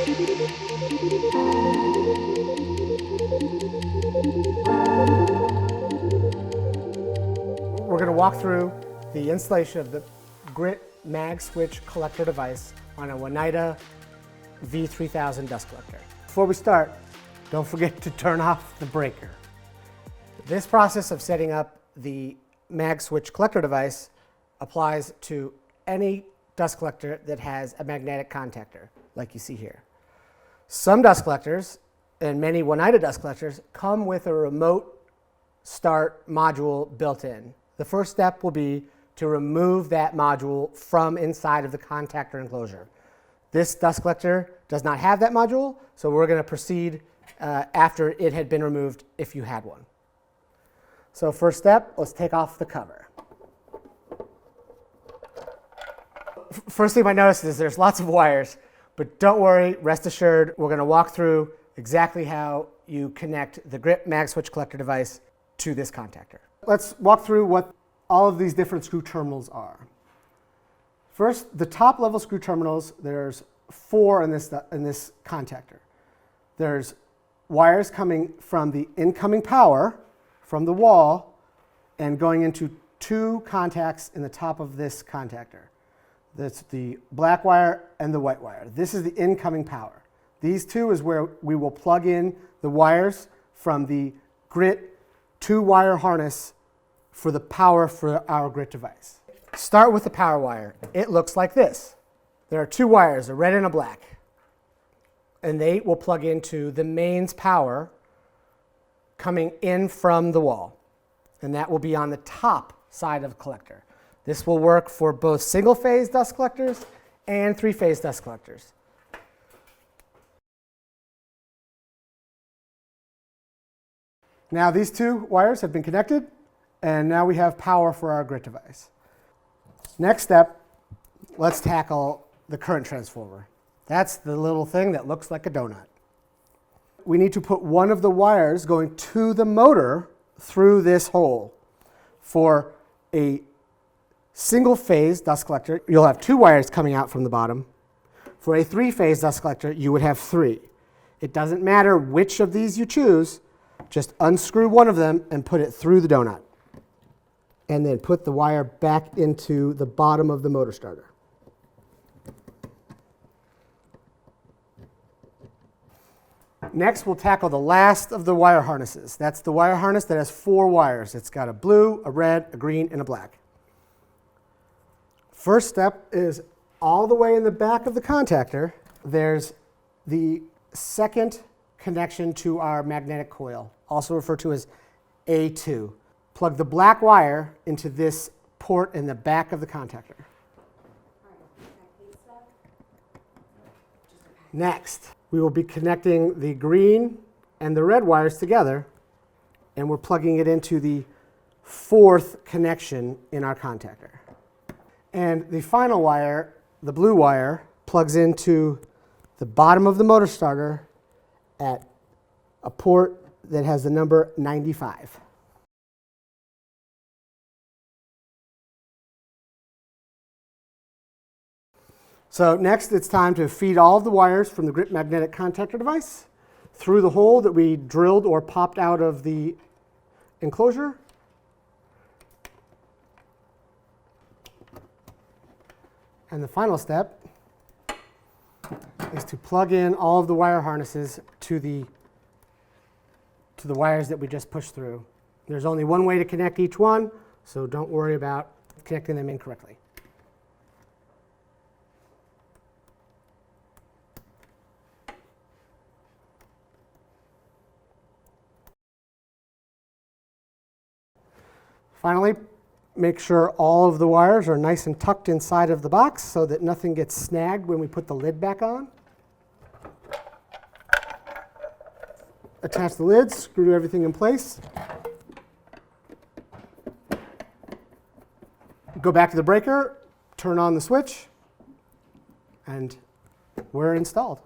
We're going to walk through the installation of the Grit MagSwitch Collector device on a Oneida V3000 dust collector. Before we start, don't forget to turn off the breaker. This process of setting up the MagSwitch Collector device applies to any dust collector that has a magnetic contactor, like you see here. Some dust collectors, and many Oneida dust collectors, come with a remote start module built in. The first step will be to remove that module from inside of the contactor enclosure. This dust collector does not have that module, so we're going to proceed after it had been removed if you had one. So first step, let's take off the cover. First thing you might notice is there's lots of wires, but don't worry, rest assured, we're going to walk through exactly how you connect the Grit MagSwitch Collector device to this contactor. Let's walk through what all of these different screw terminals are. First, the top level screw terminals, there's 4 in this contactor. There's wires coming from the incoming power from the wall and going into 2 contacts in the top of this contactor. That's the black wire and the white wire. This is the incoming power. These 2 is where we will plug in the wires from the Grit 2-wire harness for the power for our Grit device. Start with the power wire. It looks like this. There are 2 wires, a red and a black, and they will plug into the mains power coming in from the wall, and that will be on the top side of the collector. This will work for both single-phase dust collectors and 3-phase dust collectors. Now these 2 wires have been connected, and now we have power for our Grit device. Next step, let's tackle the current transformer. That's the little thing that looks like a donut. We need to put one of the wires going to the motor through this hole. For a single-phase dust collector, you'll have 2 wires coming out from the bottom. For a 3-phase dust collector, you would have 3. It doesn't matter which of these you choose. Just unscrew one of them and put it through the donut. And then put the wire back into the bottom of the motor starter. Next, we'll tackle the last of the wire harnesses. That's the wire harness that has 4 wires. It's got a blue, a red, a green, and a black. First step is all the way in the back of the contactor, there's the second connection to our magnetic coil, also referred to as A2. Plug the black wire into this port in the back of the contactor. Next, we will be connecting the green and the red wires together, and we're plugging it into the 4th connection in our contactor. And the final wire, the blue wire, plugs into the bottom of the motor starter at a port that has the number 95. So next, it's time to feed all of the wires from the Grit magnetic contactor device through the hole that we drilled or popped out of the enclosure. And the final step is to plug in all of the wire harnesses to the wires that we just pushed through. There's only one way to connect each one, so don't worry about connecting them incorrectly. Finally, make sure all of the wires are nice and tucked inside of the box so that nothing gets snagged when we put the lid back on. Attach the lid, screw everything in place. Go back to the breaker, turn on the switch, and we're installed.